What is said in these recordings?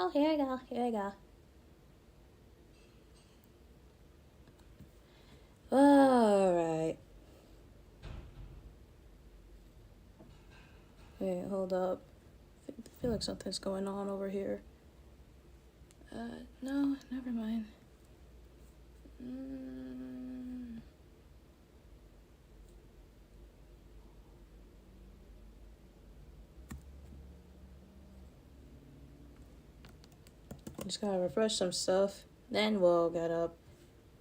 Oh, here we go. Here we go. Alright. Wait, hold up. I feel like something's going on over here. No, never mind. Just gotta refresh some stuff. Then we'll get up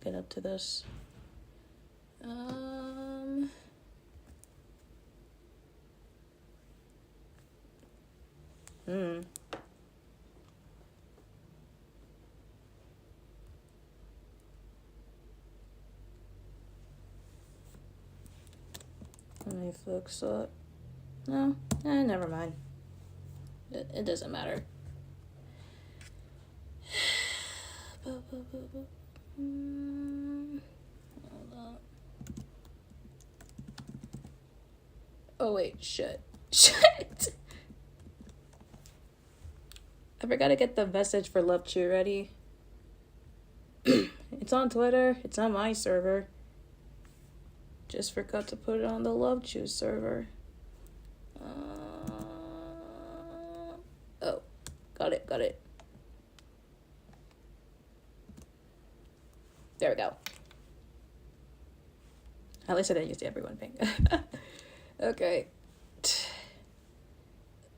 to this. Let me fix up. No, never mind. It doesn't matter. Hold on. Oh wait, shit. I forgot to get the message for Love-Chu ready. It's on Twitter. It's on my server. Just forgot to put it on the Love-Chu server. Oh, got it. There we go. At least I didn't use the everyone thing. Okay.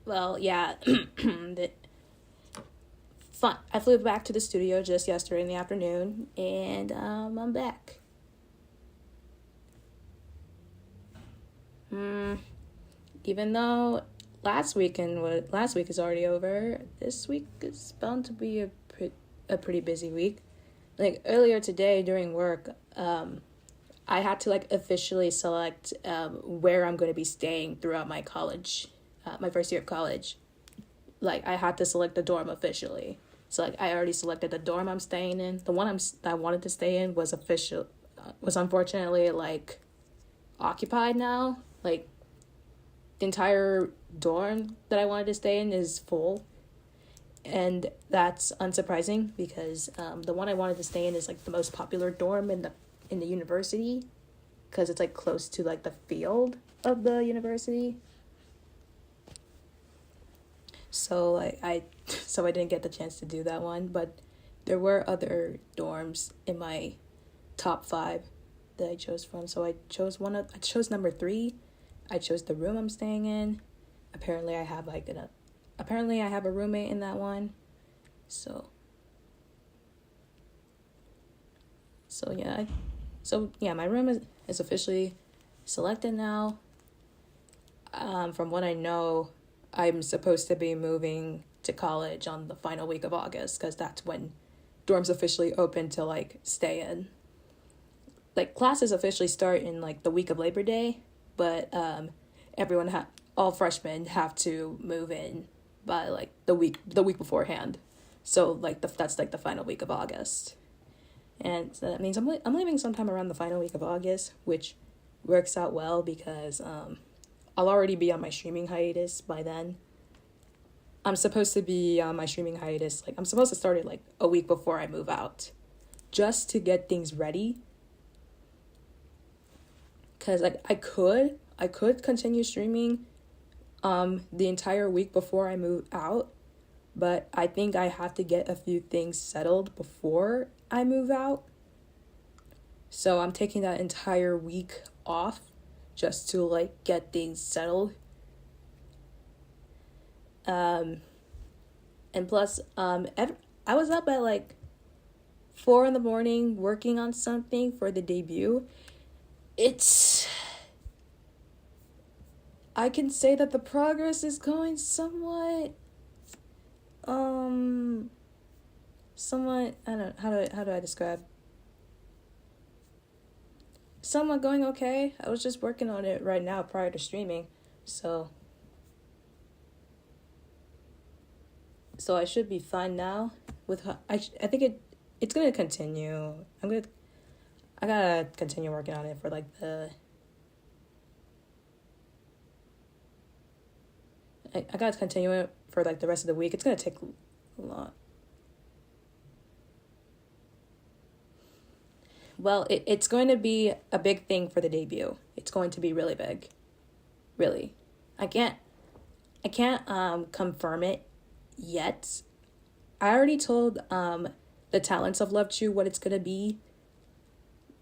Well, yeah. Fun. I flew back to the studio just yesterday in the afternoon, and I'm back. Even though last week is already over, this week is bound to be a pretty busy week. Like earlier today during work, I had to like officially select where I'm going to be staying throughout my college, my first year of college. Like I had to select the dorm officially. So like I already selected the dorm I'm staying in. The one I wanted to stay in was unfortunately like occupied now. Like the entire dorm that I wanted to stay in is full. And that's unsurprising because the one I wanted to stay in is like the most popular dorm in the university, because it's like close to like the field of the university. So I didn't get the chance to do that one, but there were other dorms in my top 5 that I chose from. So I chose number 3. I chose the room I'm staying in. Apparently I have a roommate in that one. So yeah, my room is officially selected now. From what I know, I'm supposed to be moving to college on the final week of August, because that's when dorms officially open to like stay in. Like classes officially start in like the week of Labor Day, but all freshmen have to move in by like the week beforehand. So like that's like the final week of August. And so that means I'm leaving sometime around the final week of August, which works out well because I'll already be on my streaming hiatus by then. I'm supposed to be on my streaming hiatus, like I'm supposed to start it like a week before I move out, just to get things ready. Cause like I could continue streaming the entire week before I move out, but I think I have to get a few things settled before I move out. So I'm taking that entire week off just to like get things settled. And plus, I was up at like 4 a.m. working on something for the debut. I can say that the progress is going somewhat, I don't know, how do I describe? Somewhat going okay. I was just working on it right now prior to streaming, so I should be fine now with I think it's gonna continue. I gotta continue working on it for like I gotta continue it for like the rest of the week. It's gonna take Hold on. Well, it's going to be a big thing for the debut. It's going to be really big. Really. I can't confirm it yet. I already told the talents of Love-Chu what it's gonna be,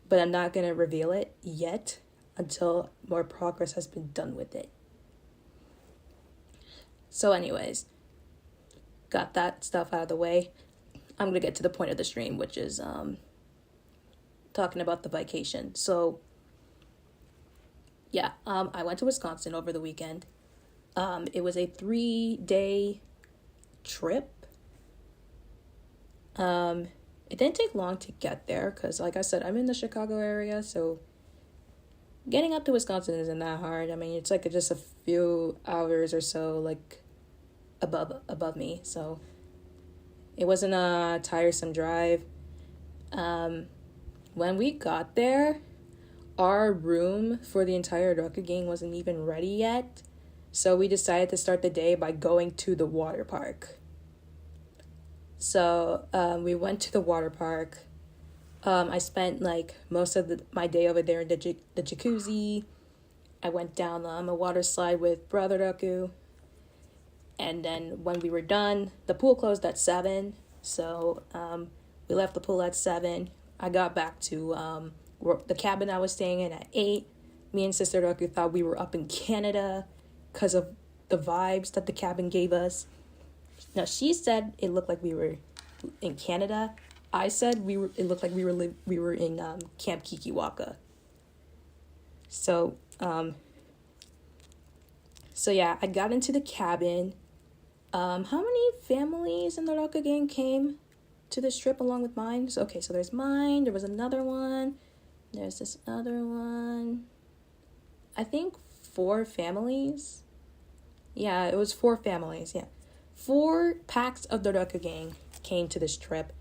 but I'm not gonna reveal it yet until more progress has been done with it. So anyways, got that stuff out of the way. I'm gonna get to the point of the stream, which is talking about the vacation. So yeah, I went to Wisconsin over the weekend. It was a 3-day trip. It didn't take long to get there because, like I said, I'm in the Chicago area, so getting up to Wisconsin isn't that hard. I mean, it's like just a few hours or so, like above me, so it wasn't a tiresome drive. When we got there, our room for the entire RWBY wasn't even ready yet, so we decided to start the day by going to the water park. So we went to the water park. I spent like most of my day over there in the jacuzzi. I went down a water slide with RWBY. And then when we were done, the pool closed at 7. So we left the pool at 7. I got back to the cabin I was staying in at 8. Me and Sister RWBY thought we were up in Canada because of the vibes that the cabin gave us. Now, she said it looked like we were in Canada. I said it looked like we were in Camp Kikiwaka. So yeah, I got into the cabin. How many families in the RWBY gang came to this trip along with mine? So there's mine. There was another one. There's this other one. I think 4 families. Yeah, it was 4 families. Yeah. 4 packs of the RWBY gang came to this trip,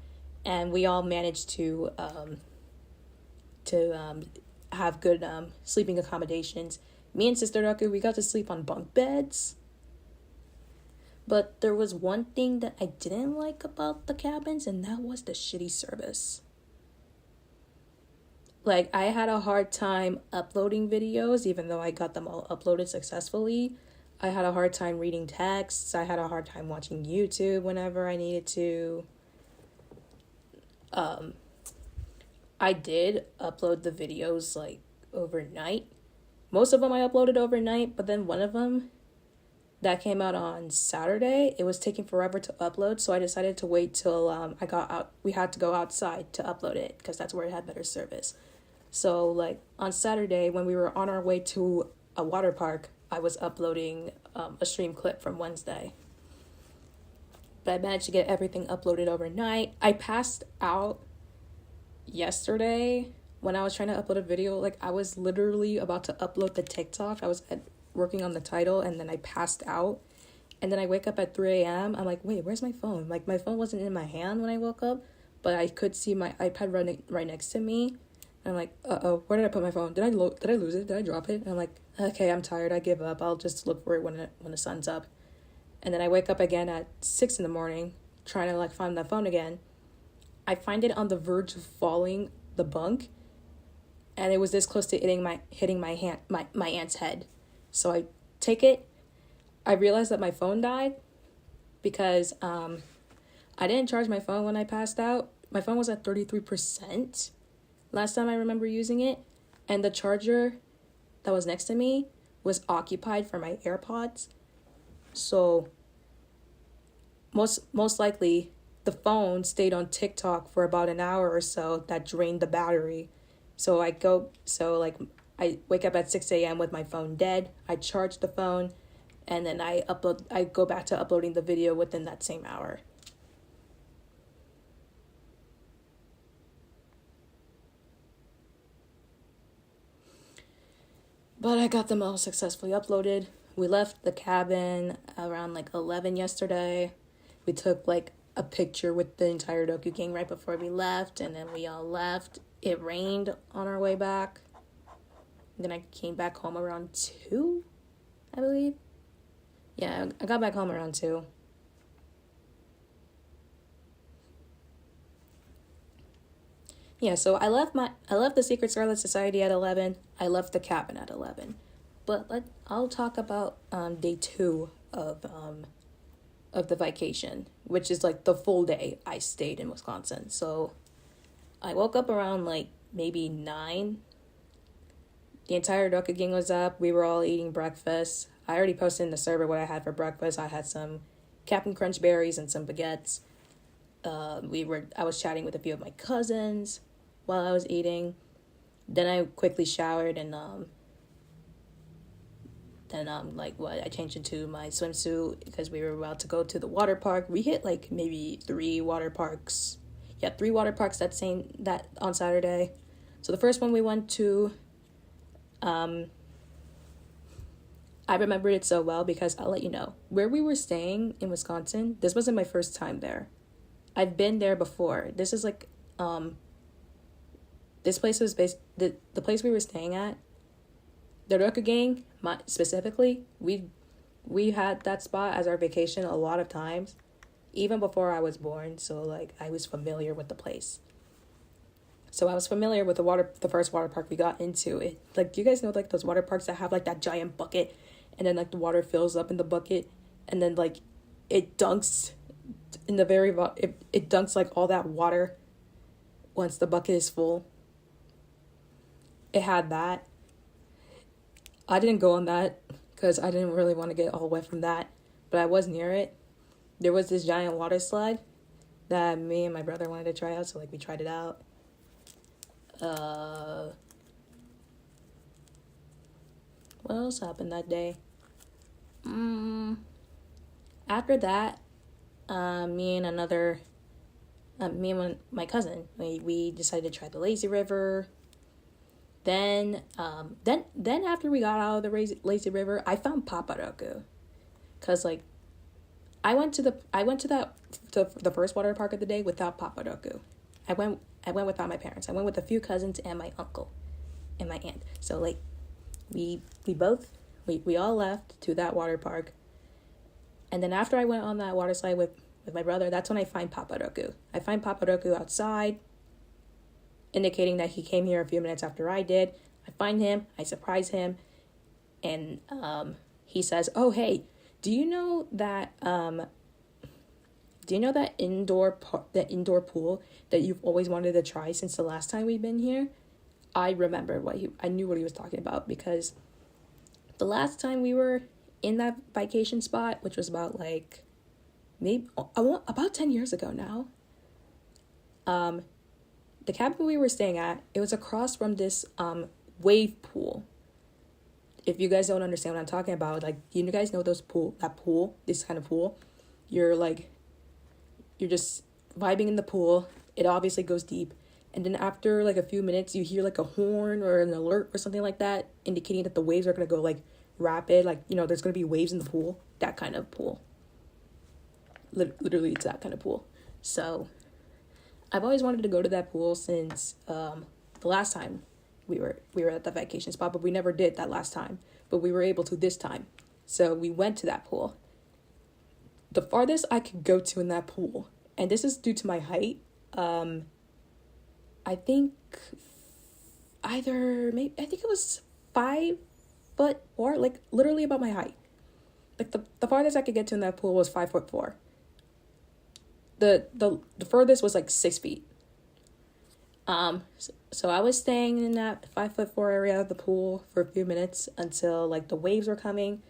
and we all managed to have good sleeping accommodations. Me and Sister RWBY, we got to sleep on bunk beds. But there was one thing that I didn't like about the cabins, and that was the shitty service. Like, I had a hard time uploading videos, even though I got them all uploaded successfully. I had a hard time reading texts. I had a hard time watching YouTube whenever I needed to. I did upload the videos, like, overnight. Most of them I uploaded overnight, but then one of them that came out on Saturday, it was taking forever to upload, so I decided to wait till I got out. We had to go outside to upload it, because that's where it had better service. So, like, on Saturday, when we were on our way to a water park, I was uploading a stream clip from Wednesday. But I managed to get everything uploaded overnight. I passed out yesterday when I was trying to upload a video. Like, I was literally about to upload the TikTok. I was working on the title, and then I passed out. And then I wake up at 3 a.m. I'm like, wait, where's my phone? Like, my phone wasn't in my hand when I woke up, but I could see my iPad running right next to me. And I'm like, uh-oh, where did I put my phone? Did I lose it? Did I drop it? And I'm like, okay, I'm tired. I give up. I'll just look for it when the sun's up. And then I wake up again at 6 in the morning, trying to, like, find the phone again. I find it on the verge of falling the bunk, and it was this close to hitting my aunt's head. So I take it. I realized that my phone died because I didn't charge my phone when I passed out. My phone was at 33% last time I remember using it, and the charger that was next to me was occupied for my AirPods. So most likely the phone stayed on TikTok for about an hour or so. That drained the battery. So I wake up at 6 a.m. with my phone dead. I charge the phone, and then I go back to uploading the video within that same hour. But I got them all successfully uploaded. We left the cabin around like 11 yesterday. We took like a picture with the entire RWBY gang right before we left, and then we all left. It rained on our way back. Then I came back home around 2, I believe. Yeah, I got back home around 2. yeah, so I left the Secret Scarlet Society at 11. I left the cabin at 11. But I'll talk about day 2 of the vacation, which is like the full day I stayed in Wisconsin. So I woke up around like maybe 9. The entire RWBY gang was up. We were all eating breakfast. I already posted in the server what I had for breakfast. I had some Captain Crunch berries and some baguettes. I was chatting with a few of my cousins while I was eating. Then I quickly showered and I changed into my swimsuit because we were about to go to the water park. We hit like maybe 3 water parks. Yeah, 3 water parks that on Saturday. So the first one we went to, I remembered it so well because I'll let you know. Where we were staying in Wisconsin, this wasn't my first time there. I've been there before. This is like, this place was the place we were staying at. The RWBY gang, specifically, we had that spot as our vacation a lot of times, even before I was born. So like I was familiar with the place. So I was familiar with the first water park we got into. It like, do you guys know like those water parks that have like that giant bucket, and then like the water fills up in the bucket, and then like it dunks in the it dunks like all that water once the bucket is full. It had that. I didn't go on that because I didn't really want to get all wet from that, but I was near it. There was this giant water slide that me and my brother wanted to try out, so like we tried it out. What else happened that day? After that, me and my cousin, we decided to try the lazy river. Then after we got out of the lazy river, I found RWBY, cause like I went to the first water park of the day without RWBY. I went without my parents. I went with a few cousins and my uncle and my aunt. So like we all left to that water park. And then after I went on that water slide with my brother, that's when I find RWBY. I find RWBY outside, indicating that he came here a few minutes after I did. I find him, I surprise him, and he says, "Oh hey, do you know that indoor pool that you've always wanted to try since the last time we've been here?" I remembered I knew what he was talking about, because the last time we were in that vacation spot, which was about like about 10 years ago now, the cabin we were staying at, it was across from this wave pool. If you guys don't understand what I'm talking about, like, you guys know this kind of pool, you're just vibing in the pool. It obviously goes deep, and then after like a few minutes you hear like a horn or an alert or something like that, indicating that the waves are going to go like rapid, like, there's going to be waves in the pool. That kind of pool. Literally, it's that kind of pool. So I've always wanted to go to that pool since the last time we were at the vacation spot, but we never did that last time. But we were able to this time. So we went to that pool. The farthest I could go to in that pool, and this is due to my height, I think it was 5 foot, or like literally about my height. Like the farthest I could get to in that pool was 5'4". The furthest was like 6 feet. So I was staying in that 5'4" area of the pool for a few minutes until like the waves were coming.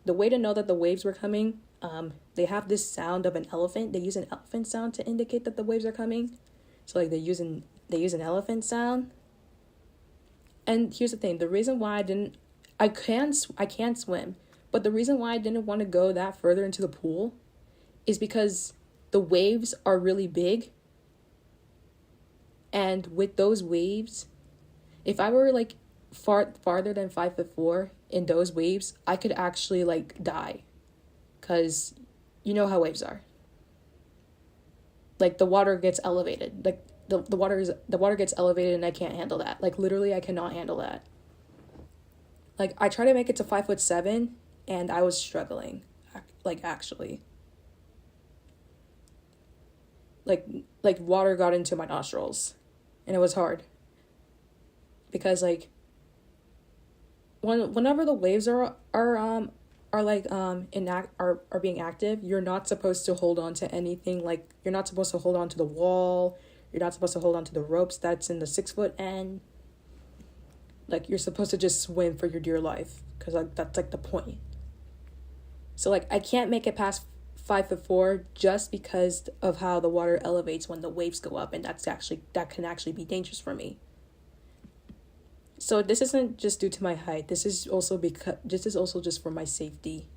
The way to know that the waves were coming, they have this sound of an elephant. They use an elephant sound to indicate that the waves are coming. So like they use an elephant sound. And here's the thing: the reason why I can swim, but the reason why I didn't want to go that further into the pool is because the waves are really big. And with those waves, if I were like farther than 5'4" in those waves, I could actually like die. Cause you know how waves are. Like the water gets elevated. Like the water gets elevated, and I can't handle that. Like literally I cannot handle that. Like I tried to make it to 5'7", and I was struggling. Like actually. Like water got into my nostrils. and it was hard because like whenever the waves are like are being active, you're not supposed to hold on to anything. Like, you're not supposed to hold on to the wall, you're not supposed to hold on to the ropes that's in the 6-foot end. Like, you're supposed to just swim for your dear life, because like that's like the point. So like I can't make it past 5'4" just because of how the water elevates when the waves go up, and that can actually be dangerous for me. So this isn't just due to my height. This is also just for my safety.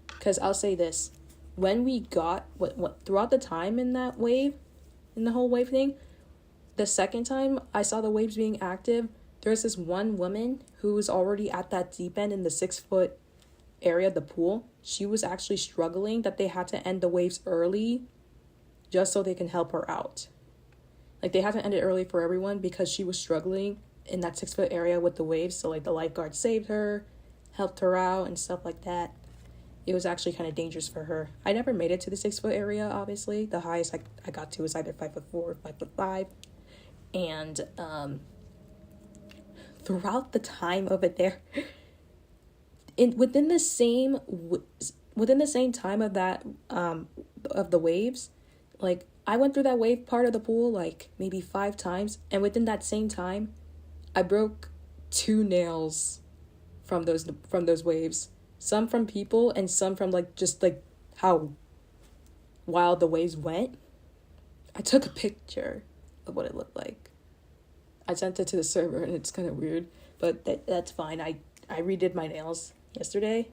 Because I'll say this, when we got throughout the time in that wave, in the whole wave thing, the second time I saw the waves being active, there was this one woman who was already at that deep end in the 6-foot area of the pool. She was actually struggling that they had to end the waves early just so they can help her out. Like, they had to end it early for everyone because she was struggling in that 6-foot area with the waves. So like the lifeguard saved her, helped her out and stuff like that. It was actually kind of dangerous for her. I never made it to the 6-foot area, obviously. The highest I got to was either 5'4" or 5'5". And throughout the time of it there, within the same time of that of the waves, like I went through that wave part of the pool like maybe 5 times, and within that same time I broke 2 nails from those waves. Some from people and some from like just like how wild the waves went. I took a picture of what it looked like. I sent it to the server, and it's kind of weird, but that's fine. I redid my nails yesterday,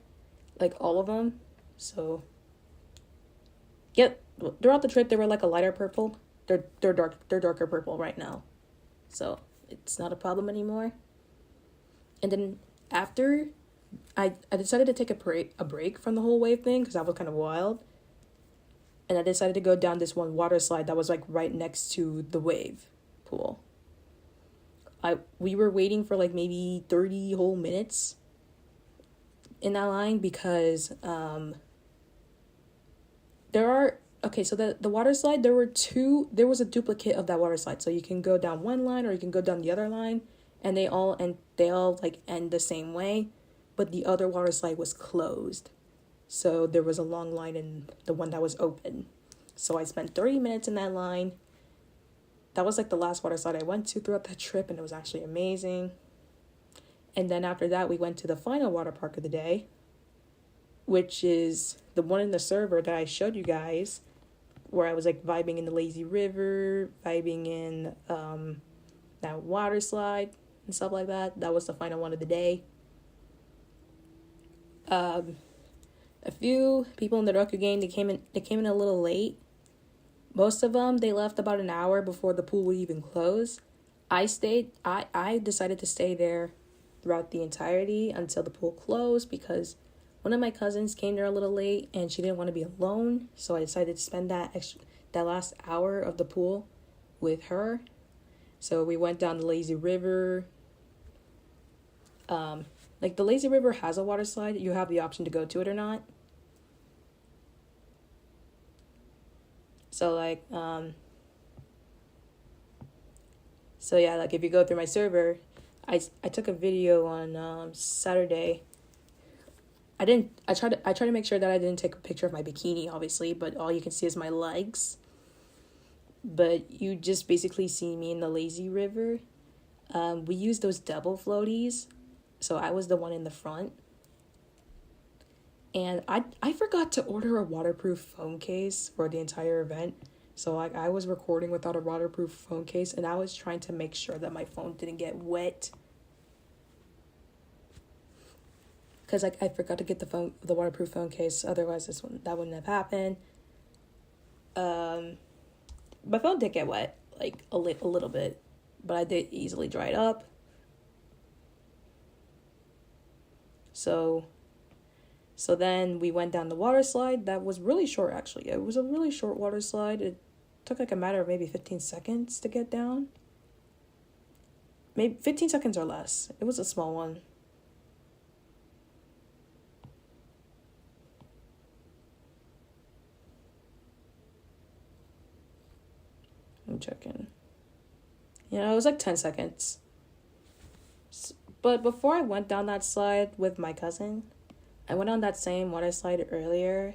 like all of them. So yeah, throughout the trip they were like a lighter purple. They're darker purple right now, so it's not a problem anymore. And then after I decided to take a break from the whole wave thing because that was kind of wild, and I decided to go down this one water slide that was like right next to the wave pool. We were waiting for like maybe 30 whole minutes in that line because so the water slide, there was a duplicate of that water slide, so you can go down one line or you can go down the other line, and they all like end the same way, but the other water slide was closed, so there was a long line in the one that was open. So I spent 30 minutes in that line. That was like the last water slide I went to throughout that trip, and it was actually amazing. And then after that, we went to the final water park of the day, which is the one in the server that I showed you guys, where I was like vibing in the lazy river, vibing in that water slide and stuff like that. That was the final one of the day. A few people in the Roku gang, they came in a little late. Most of them, they left about an hour before the pool would even close. I decided to stay there throughout the entirety until the pool closed because one of my cousins came there a little late and she didn't want to be alone. So I decided to spend that last hour of the pool with her. So we went down the lazy river. Like the lazy river has a water slide. You have the option to go to it or not. So like, so yeah, like if you go through my server, I took a video on Saturday. I tried to make sure that I didn't take a picture of my bikini, obviously, but all you can see is my legs. But you just basically see me in the lazy river. We used those double floaties, so I was the one in the front. And I forgot to order a waterproof phone case for the entire event. So like I was recording without a waterproof phone case, and I was trying to make sure that my phone didn't get wet. Because like I forgot to get the waterproof phone case, otherwise that wouldn't have happened. My phone did get wet, like a little bit, but I did easily dry it up. So then we went down the water slide. That was really short, actually. It was a really short water slide. It took like a matter of maybe 15 seconds to get down. Maybe 15 seconds or less. It was a small one. I'm checking. You know, it was like 10 seconds. But before I went down that slide with my cousin, I went on that same water slide earlier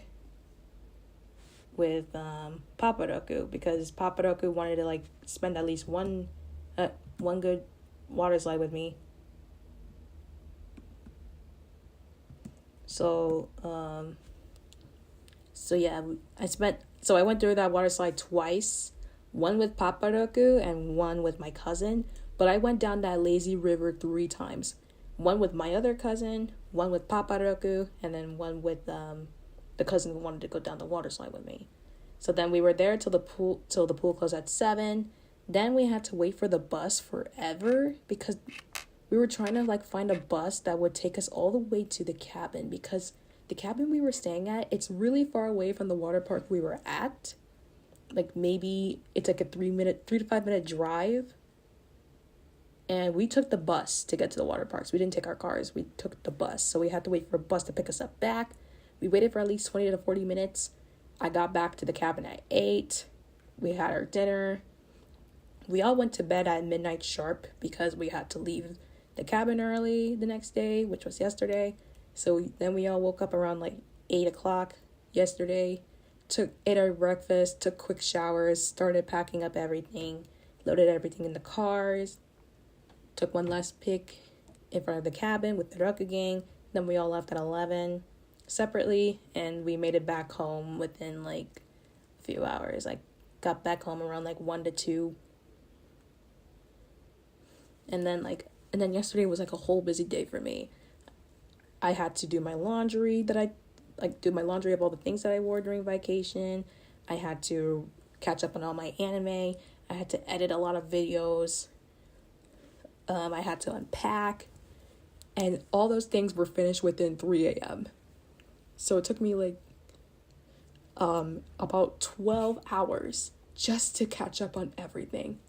with RWBY because RWBY wanted to like spend at least one good water slide with me. So yeah, I went through that water slide twice, one with RWBY and one with my cousin, but I went down that lazy river 3 times. One with my other cousin, one with RWBY, and then one with the cousin who wanted to go down the water slide with me. So then we were there till the pool closed at 7. Then we had to wait for the bus forever because we were trying to like find a bus that would take us all the way to the cabin, because the cabin we were staying at, it's really far away from the water park we were at. Like maybe it's like a 3 to 5 minute drive. And we took the bus to get to the water parks. We didn't take our cars. We took the bus. So we had to wait for a bus to pick us up back. We waited for at least 20 to 40 minutes. I got back to the cabin at 8. We had our dinner. We all went to bed at midnight sharp because we had to leave the cabin early the next day, which was yesterday. So then we all woke up around like 8 o'clock yesterday. Ate our breakfast, took quick showers, started packing up everything, loaded everything in the cars. Took one last pic in front of the cabin with the RWBY gang. Then we all left at 11 separately, and we made it back home within like a few hours. I got back home around like 1 to 2. And then yesterday was like a whole busy day for me. I had to do my laundry of all the things that I wore during vacation. I had to catch up on all my anime. I had to edit a lot of videos. I had to unpack, and all those things were finished within 3 a.m. So it took me like about 12 hours just to catch up on everything.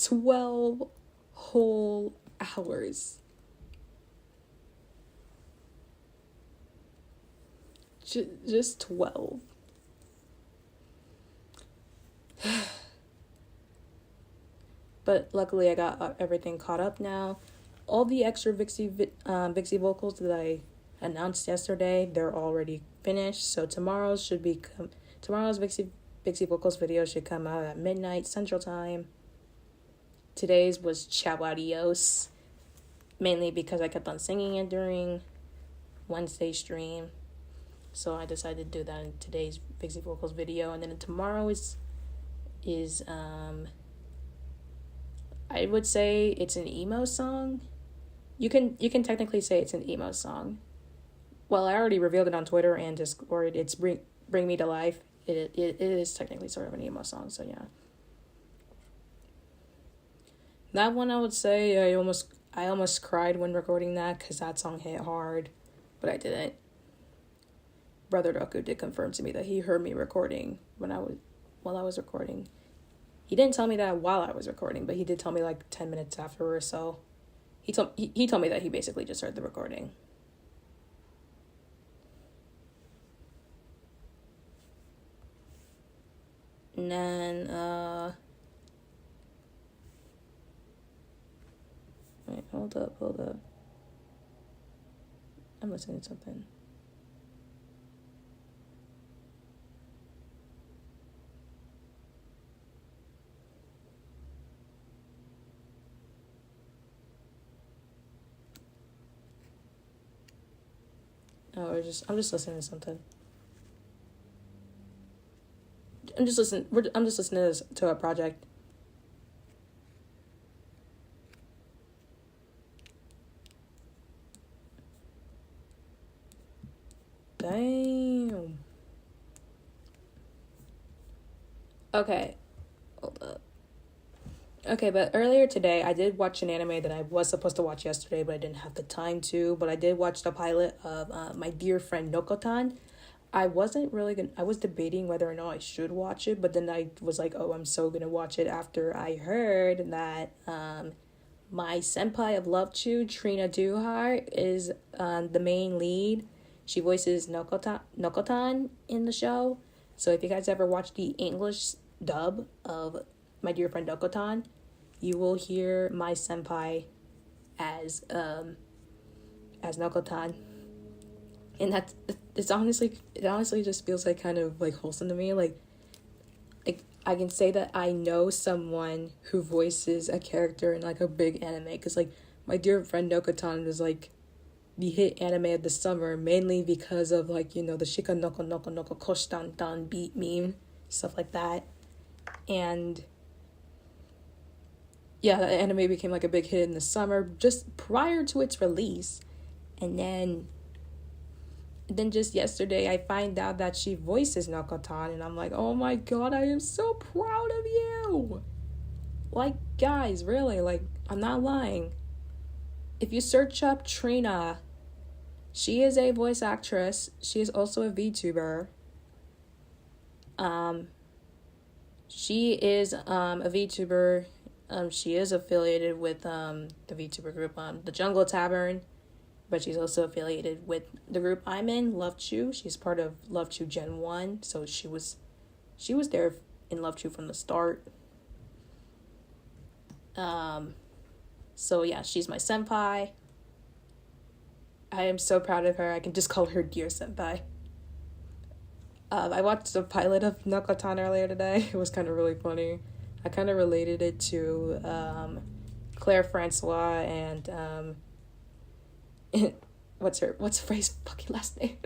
12 whole hours. Just 12. But luckily I got everything caught up now. All the extra Vixie vocals that I announced yesterday, they're already finished. So tomorrow's Vixie vocals video should come out at midnight Central Time. Today's was Ciao Adios, mainly because I kept on singing it during Wednesday's stream. So I decided to do that in today's Vixie vocals video. And then tomorrow is I would say it's an emo song. You can technically say it's an emo song. Well, I already revealed it on Twitter and Discord. It's Bring Me to Life. It is technically sort of an emo song, so yeah. That one I would say I almost cried when recording that because that song hit hard, but I didn't. Brother Roku did confirm to me that he heard me recording while I was recording. He didn't tell me that while I was recording, but he did tell me like 10 minutes afterwards. So he told me that he basically just heard the recording. And then wait, hold up. I'm listening to something. Oh, I'm just listening to something. I'm just listening to a project. Damn. Okay. Hold up. Okay, but earlier today, I did watch an anime that I was supposed to watch yesterday, but I didn't have the time to. But I did watch the pilot of My Dear Friend Nokotan. I wasn't really I was debating whether or not I should watch it, but then I was like, oh, I'm so gonna watch it after I heard that my senpai of Love-Chu, Trina Duhar, is the main lead. She voices Nokotan in the show. So if you guys ever watch the English dub of my dear friend Okotan, you will hear my senpai as Nokotan. And it honestly just feels like kind of like wholesome to me. Like I can say that I know someone who voices a character in like a big anime, because like my dear friend Nokotan was like the hit anime of the summer, mainly because of like, you know, the Shika Noko Noko Noko Koshtan Dan beat meme, stuff like that. And yeah, that anime became like a big hit in the summer just prior to its release. And then just yesterday I find out that she voices Nokotan, and I'm like, oh my god, I am so proud of you. Like, guys, really, like, I'm not lying. If you search up Trina, she is a voice actress. She is also a VTuber. She is a VTuber. She is affiliated with the VTuber group The Jungle Tavern, but she's also affiliated with the group I'm in, Love-Chu. She's part of Love-Chu Gen 1, so she was there in Love-Chu from the start. So yeah, she's my senpai. I am so proud of her. I can just call her dear senpai. I watched the pilot of Nokotan earlier today. It was kind of really funny. I kind of related it to Claire Francois and what's Frey's fucking last name?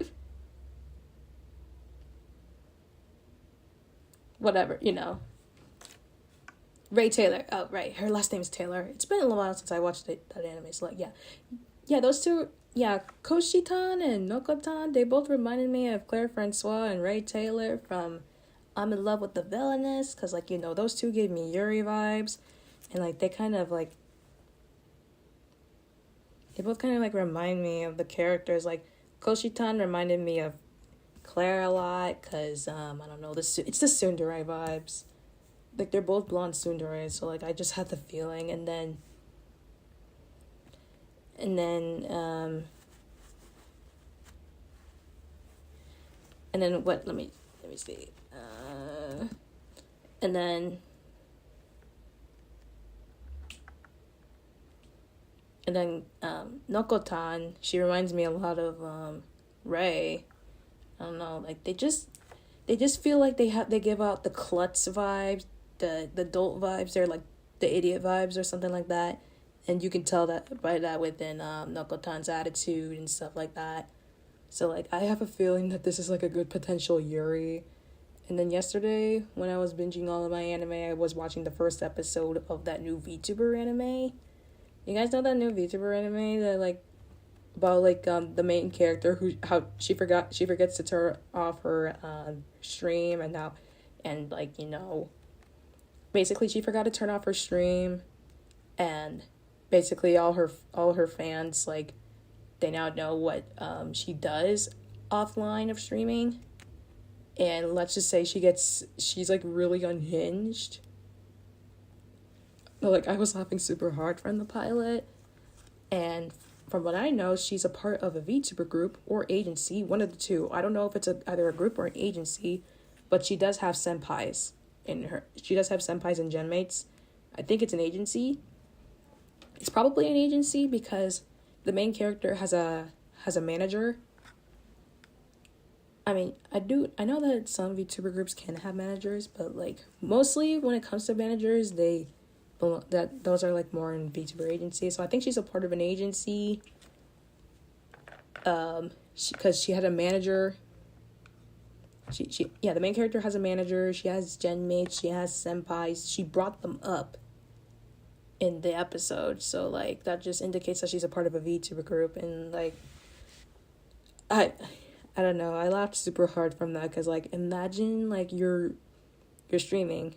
Whatever, you know. Ray Taylor. Oh, right. Her last name is Taylor. It's been a little while since I watched that anime, so like, yeah. Yeah, those two, yeah, Koshitan and Nokotan, they both reminded me of Claire Francois and Ray Taylor from I'm in Love with the Villainess, because, like, you know, those two gave me Yuri vibes, and, like, they both kind of, like, remind me of the characters. Like, Koshitan reminded me of Claire a lot, because, I don't know, it's the tsundere vibes. Like, they're both blonde tsundere, so, like, I just had the feeling, and then what, let me see, and then Nokotan, she reminds me a lot of Ray. I don't know, like they just feel like they give out the klutz vibes, the adult vibes. They're like the idiot vibes or something like that, and you can tell that by that within Nokotan's attitude and stuff like that. So like I have a feeling that this is like a good potential Yuri. And then yesterday, when I was binging all of my anime, I was watching the first episode of that new VTuber anime. You guys know that new VTuber anime that like about like the main character how she forgets to turn off her stream, and like, you know, basically she forgot to turn off her stream, and basically all her fans, like, they now know what she does offline of streaming. And let's just say she's like really unhinged. Like, I was laughing super hard from the pilot. And from what I know, she's a part of a VTuber group or agency, one of the two. I don't know if it's either a group or an agency, but she does have senpais in her. She does have senpais and genmates. I think it's an agency. It's probably an agency because the main character has a manager. I mean, I know that some VTuber groups can have managers, but like mostly when it comes to managers, those are like more in VTuber agencies. So I think she's a part of an agency. Because she had a manager. The main character has a manager. She has genmates. She has senpais. She brought them up in the episode, so like that just indicates that she's a part of a VTuber group. And like I don't know, I laughed super hard from that, because like imagine like you're streaming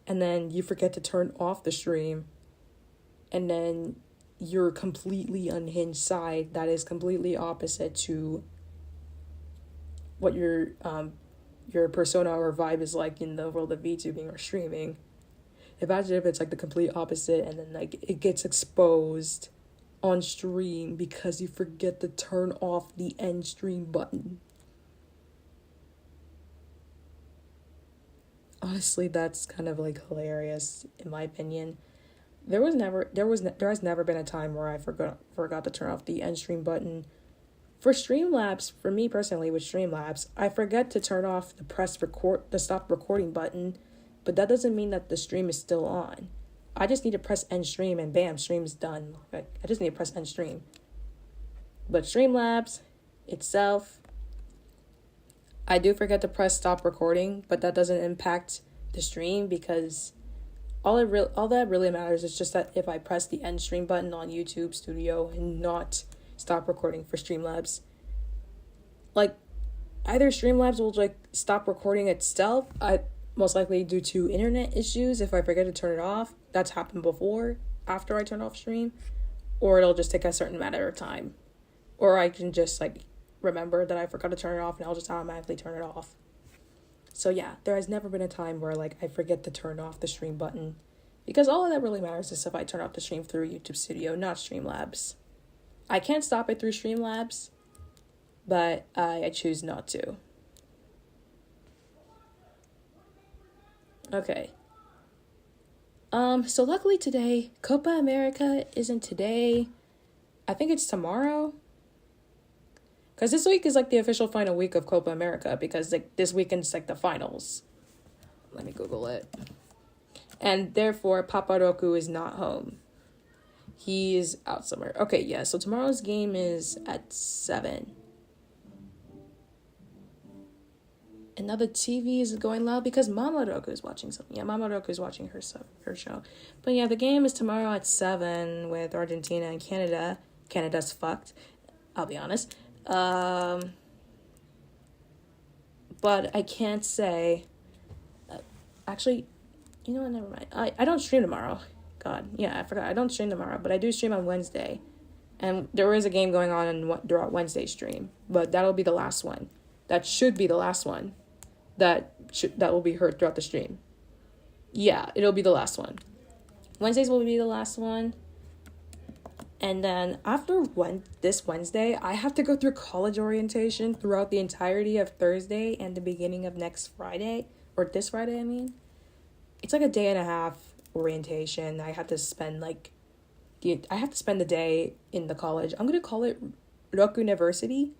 and then you forget to turn off the stream, and then your completely unhinged side that is completely opposite to what your persona or vibe is like in the world of VTubing or streaming. Imagine if it's like the complete opposite, and then like it gets exposed on stream because you forget to turn off the end stream button. honestly, that's kind of like hilarious in my opinion. There has never been a time where I forgot to turn off the end stream button. For Streamlabs, for me personally with Streamlabs, I forget to turn off the stop recording button, but that doesn't mean that the stream is still on. I just need to press end stream and bam, stream's done. I just need to press end stream. But Streamlabs itself, I do forget to press stop recording, but that doesn't impact the stream because all that really matters is just that if I press the end stream button on YouTube Studio and not stop recording for Streamlabs, like either Streamlabs will like stop recording itself, most likely due to internet issues if I forget to turn it off. That's happened before after I turn off stream, or it'll just take a certain matter of time, or I can just like remember that I forgot to turn it off and I'll just automatically turn it off. So yeah, there has never been a time where like I forget to turn off the stream button, because all that really matters is if I turn off the stream through YouTube Studio, not Streamlabs. I can't stop it through Streamlabs, but I choose not to. Okay. So luckily today, Copa America isn't today. I think it's tomorrow. Because this week is like the official final week of Copa America, because like this weekend's like the finals. Let me Google it. And therefore, Papa Roku is not home. He's out somewhere. Okay, yeah, so tomorrow's game is at 7. And now the TV is going loud because Mama Roku is watching something. Yeah, Mama Roku is watching her show. But yeah, the game is tomorrow at 7 with Argentina and Canada. Canada's fucked, I'll be honest. But I can't say... actually, you know what, never mind. I don't stream tomorrow. God, yeah, I forgot. I don't stream tomorrow, but I do stream on Wednesday. And there is a game going on throughout Wednesday's stream, but that'll be the last one. That should be the last one. That will be heard throughout the stream. Yeah, it'll be the last one. Wednesdays will be the last one. And then after this Wednesday, I have to go through college orientation throughout the entirety of Thursday and the beginning of next Friday. Or this Friday, I mean. It's like a day and a half orientation. I have to spend the day in the college. I'm going to call it Roku University.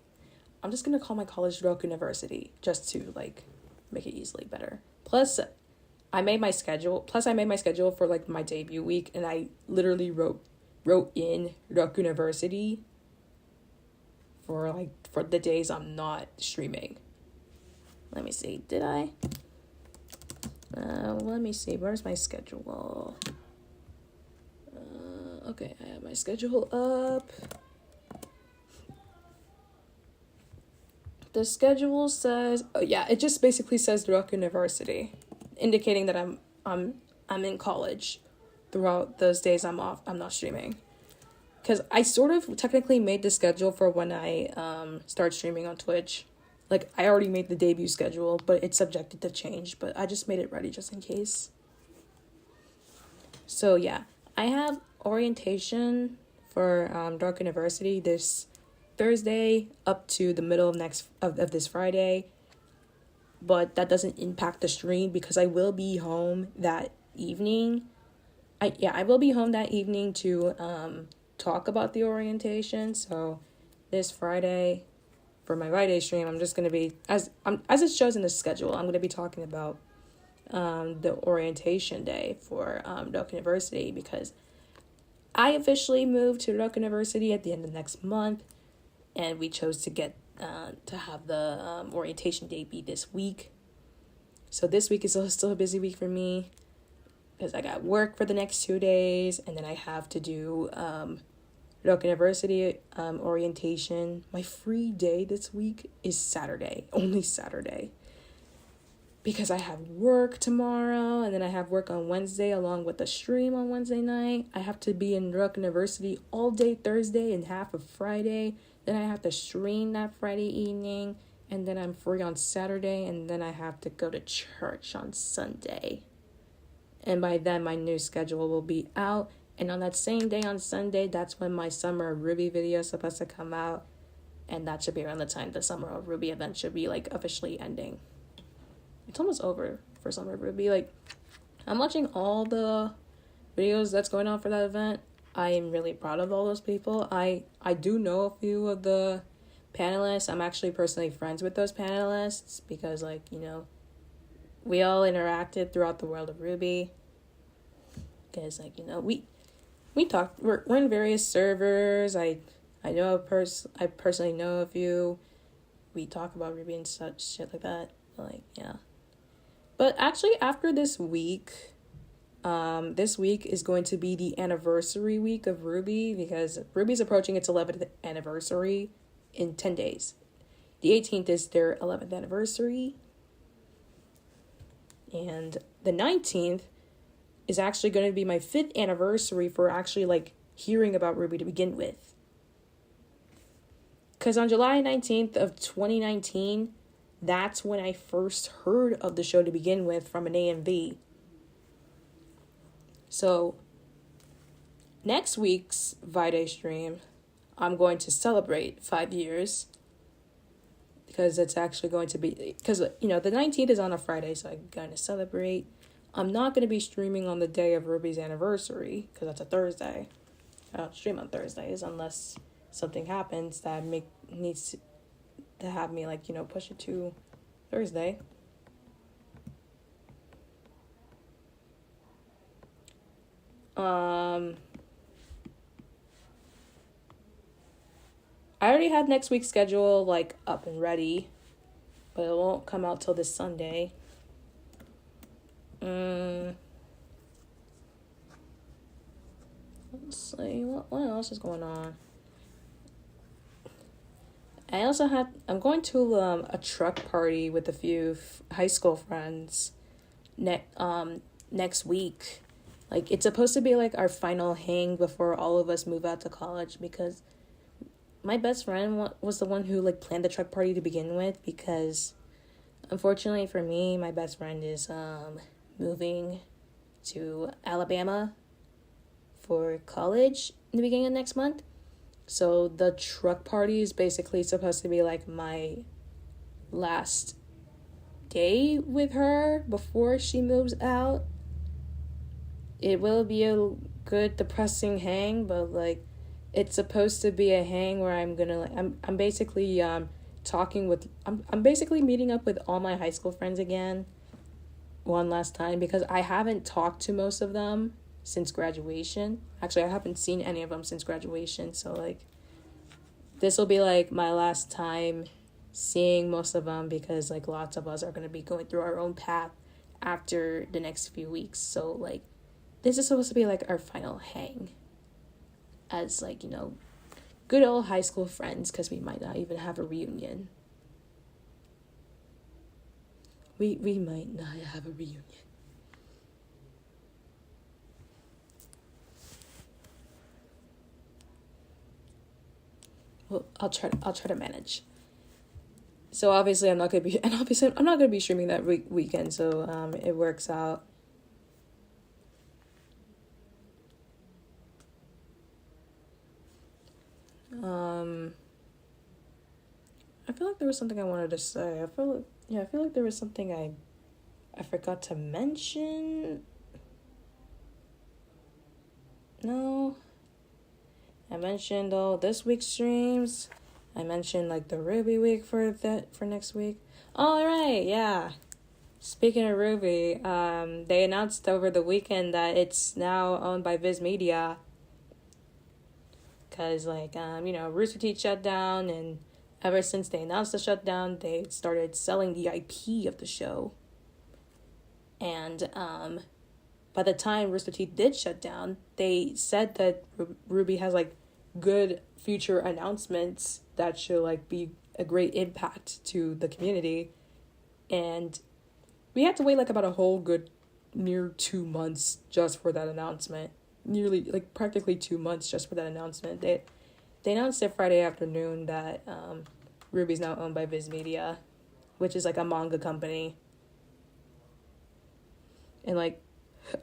I'm just going to call my college Roku University just to like make it easily better. Plus I made my schedule for like my debut week, and I literally wrote in Roku University for the days I'm not streaming. Let me see. Did I? Let me see. Where's my schedule? Okay, I have my schedule up. The schedule says, it just basically says Roku University, indicating that I'm in college throughout those days I'm off. I'm not streaming, because I sort of technically made the schedule for when I start streaming on Twitch. Like, I already made the debut schedule, but it's subjected to change. But I just made it ready just in case. So yeah, I have orientation for Roku University this Thursday up to the middle of this Friday, but that doesn't impact the stream because I will be home that evening. I will be home that evening to talk about the orientation. So this Friday, for my Friday stream, I'm just gonna be as it shows in the schedule. I'm gonna be talking about the orientation day for Roku University, because I officially moved to Roku University at the end of next month. And we chose to get to have the orientation day be this week. So this week is still a busy week for me, because I got work for the next 2 days, and then I have to do Roku University orientation. My free day this week is Saturday, only Saturday, because I have work tomorrow, and then I have work on Wednesday along with the stream on Wednesday night. I have to be in Roku University all day Thursday and half of Friday. Then I have to stream that Friday evening, and then I'm free on Saturday, and then I have to go to church on Sunday. And by then, my new schedule will be out. And on that same day on Sunday, that's when my Summer of RWBY video is supposed to come out. And that should be around the time the Summer of RWBY event should be, like, officially ending. It's almost over. for Summer RWBY. Like, I'm watching all the videos that's going on for that event. I am really proud of all those people. I do know a few of the panelists. I'm actually personally friends with those panelists because, like, you know, we all interacted throughout the world of RWBY. Because, like, you know, we talk. We're in various servers. I personally know a few. We talk about RWBY and such shit like that. Like, yeah. But actually, after this week is going to be the anniversary week of RWBY, because RWBY's approaching its 11th anniversary in 10 days. The 18th is their 11th anniversary. And the 19th is actually going to be my 5th anniversary for actually, like, hearing about RWBY to begin with. Because on July 19th of 2019, that's when I first heard of the show to begin with from an AMV. So, next week's VIcay stream, I'm going to celebrate 5 years. Because it's actually going to be, because, you know, the 19th is on a Friday, so I'm going to celebrate. I'm not going to be streaming on the day of RWBY's anniversary, because that's a Thursday. I don't stream on Thursdays unless something happens that needs to have me, like, you know, push it to Thursday. I already had next week's schedule, like, up and ready, but it won't come out till this Sunday. Let's see, what else is going on? I'm going to a truck party with a few high school friends next week. Like, it's supposed to be, like, our final hang before all of us move out to college, because my best friend was the one who, like, planned the truck party to begin with, because unfortunately for me, my best friend is moving to Alabama for college in the beginning of next month. So the truck party is basically supposed to be, like, my last day with her before she moves out. It will be a good depressing hang, but, like, it's supposed to be a hang where I'm gonna, like, I'm basically I'm basically meeting up with all my high school friends again one last time, because I haven't talked to most of them since graduation. Actually, I haven't seen any of them since graduation, so, like, this will be, like, my last time seeing most of them, because, like, lots of us are going to be going through our own path after the next few weeks. So, like, this is supposed to be, like, our final hang as, like, you know, good old high school friends, because we might not even have a reunion. We might not have a reunion. Well, I'll try to manage. So obviously I'm not gonna be streaming that weekend. So it works out. I feel like there was something I wanted to say. I feel like there was something I forgot to mention. No. I mentioned all this week's streams. I mentioned, like, the RWBY week for next week. All right, yeah. Speaking of RWBY, they announced over the weekend that it's now owned by Viz Media. Because, like, you know, Rooster Teeth shut down, and ever since they announced the shutdown, they started selling the IP of the show. And by the time Rooster Teeth did shut down, they said that RWBY has, like, good future announcements that should, like, be a great impact to the community. And we had to wait, like, about a whole good near 2 months just for that announcement. Nearly, like, practically 2 months just for that announcement. They announced it Friday afternoon that RWBY's now owned by Viz Media, which is, like, a manga company. And, like,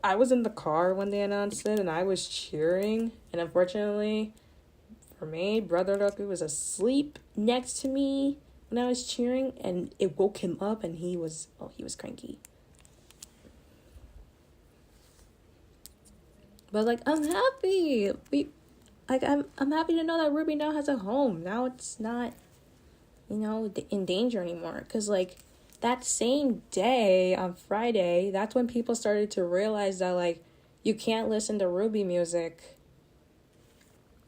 I was in the car when they announced it, and I was cheering. And unfortunately, for me, Brother Roku was asleep next to me when I was cheering, and it woke him up, and he was cranky. But like, I'm happy. I'm happy to know that RWBY now has a home. Now it's not, in danger anymore. Because like that same day on Friday, that's when people started to realize that like you can't listen to RWBY music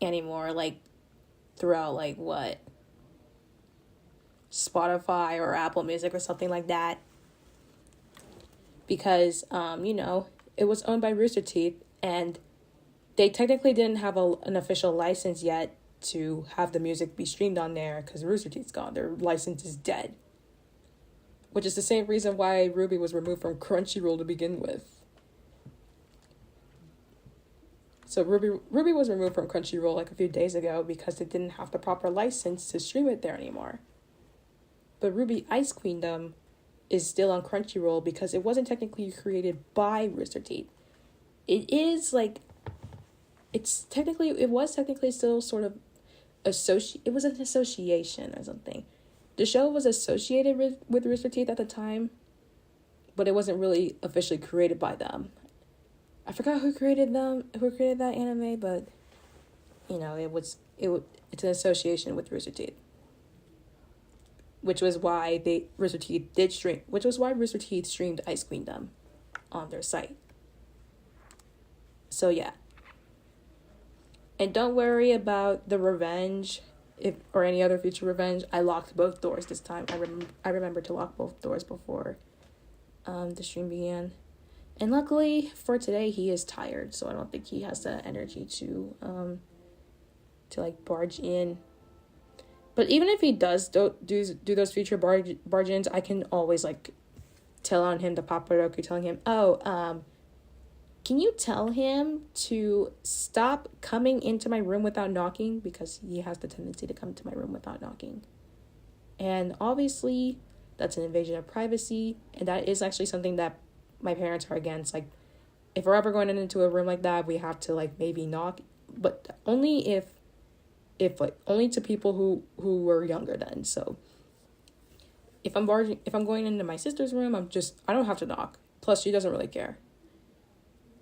anymore. Like throughout like what, Spotify or Apple Music or something like that. Because it was owned by Rooster Teeth, and they technically didn't have an official license yet to have the music be streamed on there because Rooster Teeth's gone. Their license is dead. Which is the same reason why RWBY was removed from Crunchyroll to begin with. So RWBY was removed from Crunchyroll like a few days ago because they didn't have the proper license to stream it there anymore. But RWBY Ice Queendom is still on Crunchyroll because it wasn't technically created by Rooster Teeth. It was technically still sort of it was an association or something. The show was associated with Rooster Teeth at the time, but it wasn't really officially created by them. I forgot who created that anime, but it's an association with Rooster Teeth. Which was why Rooster Teeth streamed Ice Queendom on their site. So yeah. And don't worry about the revenge or any other future revenge. I locked both doors this time. I remember to lock both doors before the stream began. And luckily for today he is tired, so I don't think he has the energy to like barge in. But even if he does do those future barge-ins, I can always, like, tell on him to Paparoku, telling him, can you tell him to stop coming into my room without knocking? Because he has the tendency to come to my room without knocking. And obviously, that's an invasion of privacy, and that is actually something that my parents are against. Like, if we're ever going into a room like that, we have to, like, maybe knock, but only if only to people who were younger then. So if I'm going into my sister's room, I don't have to knock. Plus she doesn't really care.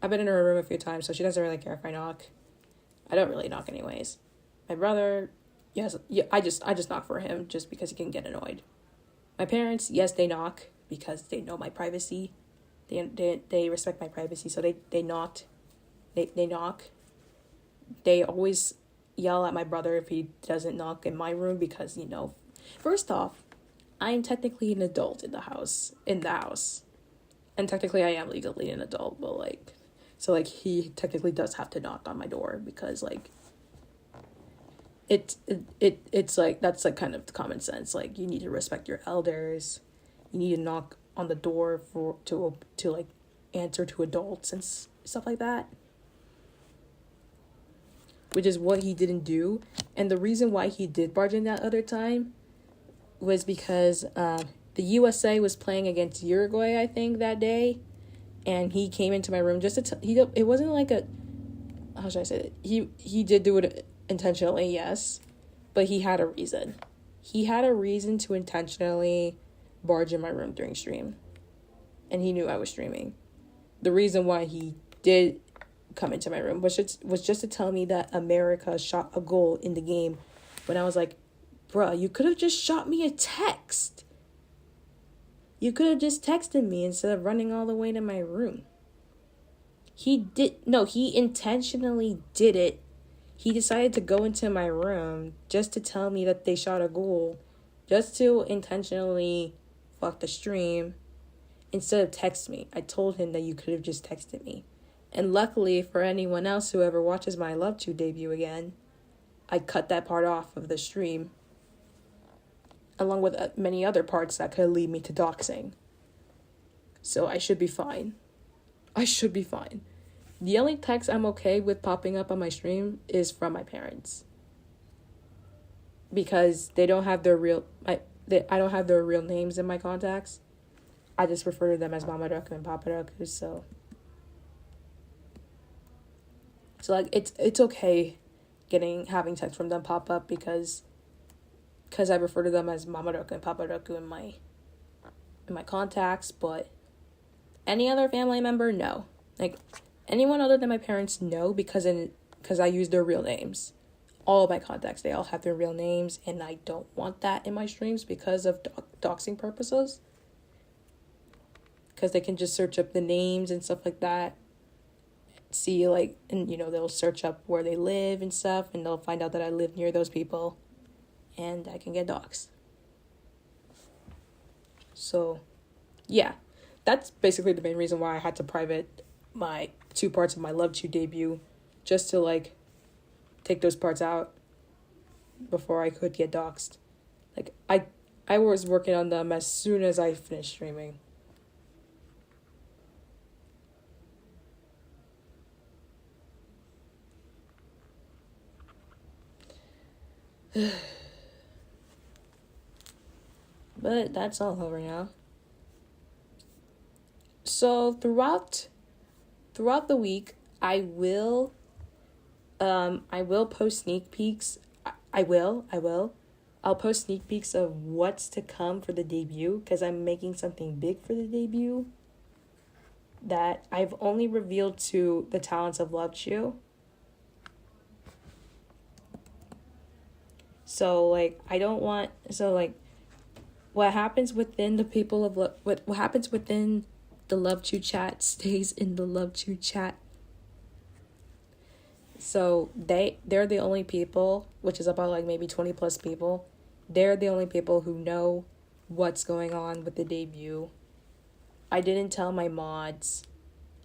I've been in her room a few times, so she doesn't really care if I knock. I don't really knock anyways. My brother, yes, yeah, I just knock for him just because he can get annoyed. My parents, yes, they knock because they know my privacy. They respect my privacy, so they knock. They always yell at my brother if he doesn't knock in my room because, first off, I'm technically an adult in the house. And technically I am legally an adult, but so he technically does have to knock on my door because it's like, that's like kind of common sense. Like, you need to respect your elders. You need to knock on the door to like answer to adults and stuff like that. Which is what he didn't do. And the reason why he did barge in that other time was because the USA was playing against Uruguay, I think, that day. And he came into my room just to it wasn't like how should I say it? He did do it intentionally, yes. But he had a reason. He had a reason to intentionally barge in my room during stream. And he knew I was streaming. The reason why he did come into my room was just to tell me that America shot a goal in the game when I was like, bruh, you could have just shot me a text. You could have just texted me instead of running all the way to my room. He intentionally did it. He decided to go into my room just to tell me that they shot a goal, just to intentionally fuck the stream instead of text me. I told him that you could have just texted me. And luckily for anyone else who ever watches my Love-Chu debut again, I cut that part off of the stream, along with many other parts that could lead me to doxing. So I should be fine. The only text I'm okay with popping up on my stream is from my parents. Because they don't have their I don't have their real names in my contacts. I just refer to them as Mamaroku and Paparoku, so like it's okay having text from them pop up because I refer to them as Mamaroku and Paparoku in my contacts, but any other family member, no. Like, Anyone other than my parents, no, because I use their real names. All of my contacts, they all have their real names, and I don't want that in my streams because of doxing purposes. Because they can just search up the names and stuff like that. See, like, and they'll search up where they live and stuff, and they'll find out that I live near those people, and I can get doxed. So, yeah, that's basically the main reason why I had to private my 2 parts of my Love-Chu debut, just to, like, take those parts out before I could get doxed. Like, I was working on them as soon as I finished streaming. But that's all over now. So throughout the week, I will post sneak peeks. I'll post sneak peeks of what's to come for the debut, because I'm making something big for the debut that I've only revealed to the talents of Love-Chu. So, like, what happens within the people of what happens within the Love-Chu chat stays in the Love-Chu chat. So they're the only people, which is about like maybe 20 plus people. They're the only people who know what's going on with the debut. I didn't tell my mods.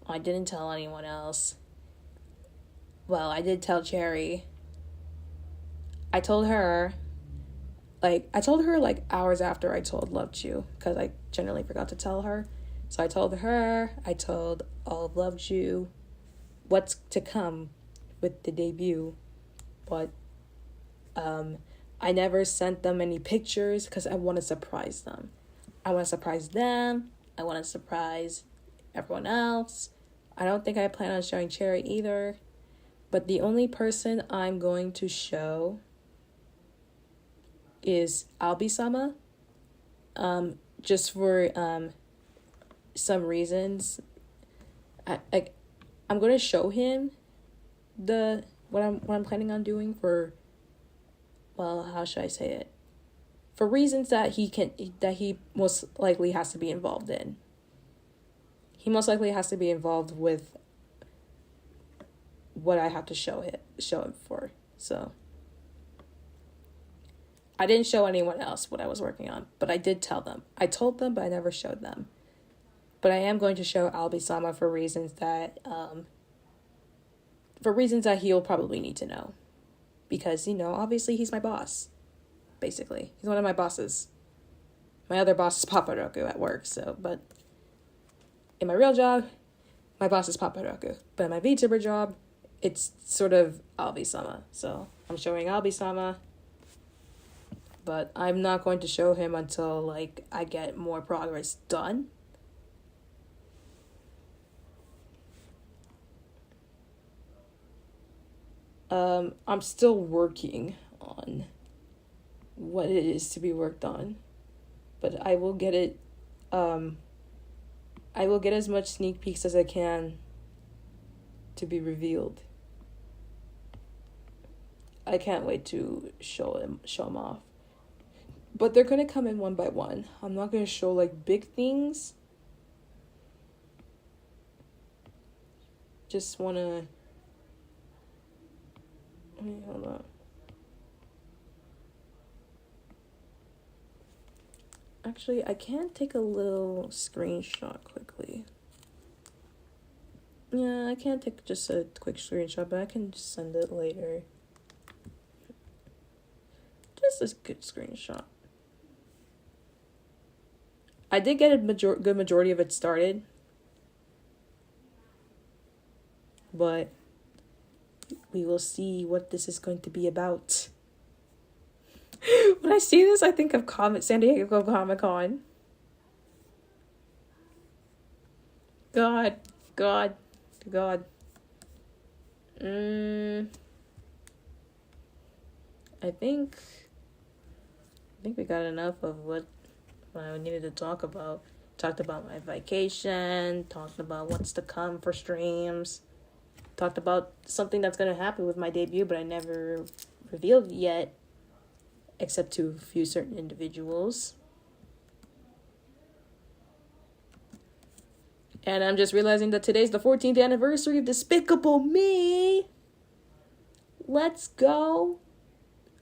I didn't tell anyone else. Well, I did tell Cherry. I told her like hours after I told Love-Chu, because I generally forgot to tell her. So I told her, I told all of Love-Chu what's to come with the debut, but I never sent them any pictures because I want to surprise them. I want to surprise them. I want to surprise everyone else. I don't think I plan on showing Cherry either, but the only person I'm going to show is Albie-sama, just for some reasons. I'm going to show him what I'm planning on doing for, well, how should I say it? For reasons that he most likely has to be involved in. He most likely has to be involved with what I have to show him for. So I didn't show anyone else what I was working on, but I did tell them. I told them, but I never showed them. But I am going to show Albie-sama for reasons that he'll probably need to know. Because, obviously he's my boss. Basically. He's one of my bosses. My other boss is Paparoku at work, but in my real job, my boss is Paparoku. But in my VTuber job, it's sort of Albie-sama. So I'm showing Albie-sama, but I'm not going to show him until, like, I get more progress done. I'm still working on what it is to be worked on, but I will get it. I will get as much sneak peeks as I can to be revealed. I can't wait to show them off. But they're gonna come in one by one. I'm not gonna show like big things. Just wanna. Hold on. Actually, I can take a little screenshot quickly. Yeah, I can't take just a quick screenshot, but I can just send it later. Just a good screenshot. I did get a good majority of it started, but we will see what this is going to be about. When I see this, I think of San Diego Comic-Con. God. I think we got enough of what I needed to talk about. Talked about my vacation, talked about what's to come for streams. talked about something that's going to happen with my debut, but I never revealed yet, except to a few certain individuals. And I'm just realizing that today's the 14th anniversary of Despicable Me. Let's go.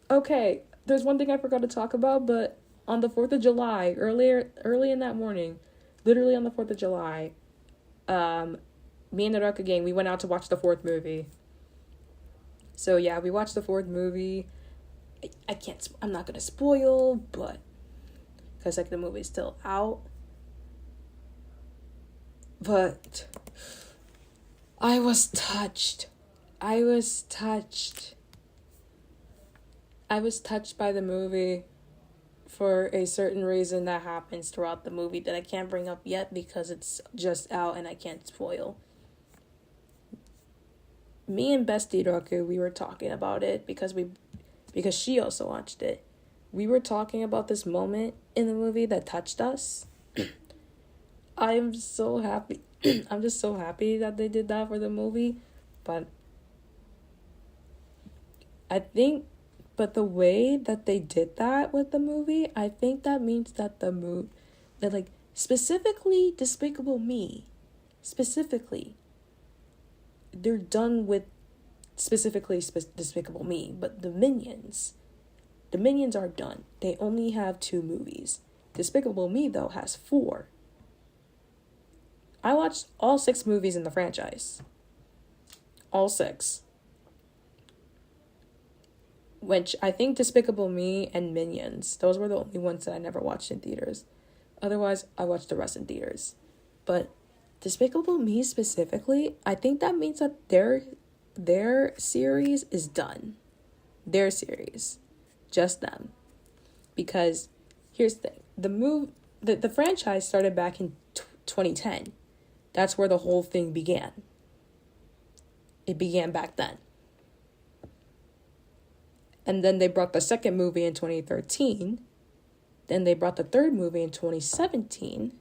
Okay, there's one thing I forgot to talk about, but on the 4th of July, early in that morning, literally on the 4th of July, me and the Roku gang, we went out to watch the 4th movie. So yeah, we watched the 4th movie. I'm not gonna spoil, but because like the movie's still out. But I was touched. I was touched by the movie for a certain reason that happens throughout the movie that I can't bring up yet because it's just out and I can't spoil. Me and Bestie Roku, we were talking about it because she also watched it. We were talking about this moment in the movie that touched us. I'm so happy. I'm just so happy that they did that for the movie. But the way that they did that with the movie, I think that means that that like, specifically Despicable Me, they're done with specifically Despicable Me, but the Minions are done. They only have 2 movies. Despicable Me, though, has 4. I watched all 6 movies in the franchise. All 6. Which I think Despicable Me and Minions, those were the only ones that I never watched in theaters. Otherwise, I watched the rest in theaters. But Despicable Me specifically, I think that means that their series is done. Their series. Just them. Because here's the thing. The franchise started back in 2010. That's where the whole thing began. It began back then. And then they brought the second movie in 2013. Then they brought the third movie in 2017.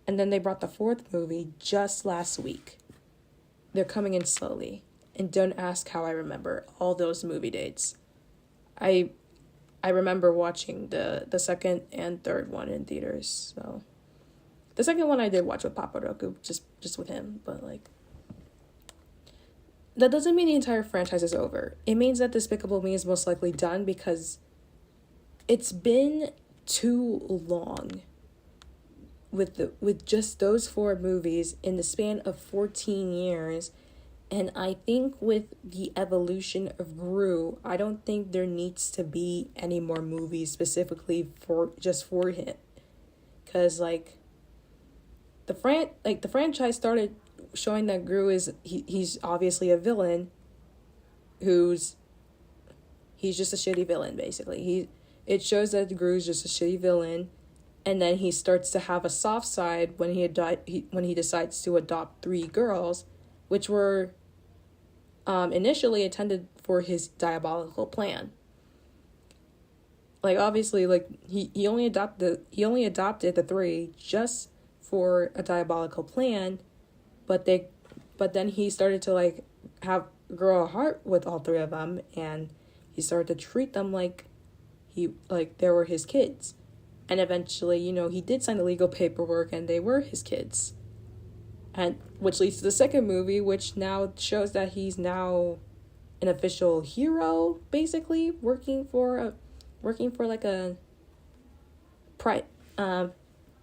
And then they brought the 4th movie just last week. They're coming in slowly. And don't ask how I remember all those movie dates. I remember watching the second and third one in theaters. So the second one I did watch with Papa Roku, just with him. But like, that doesn't mean the entire franchise is over. It means that Despicable Me is most likely done because it's been too long with just those 4 movies in the span of 14 years. And I think with the evolution of Gru, I don't think there needs to be any more movies specifically for him. Cause like the franchise started showing that Gru he's obviously a villain he's just a shitty villain, basically. It shows that Gru's just a shitty villain, and then he starts to have a soft side when he decides to adopt 3 girls, which were initially intended for his diabolical plan. Like, obviously, like, he only adopted the 3 just for a diabolical plan, but then he started to like grow a heart with all 3 of them, and he started to treat them like they were his kids. And eventually, he did sign the legal paperwork and they were his kids. And which leads to the second movie, which now shows that he's now an official hero, basically working for like a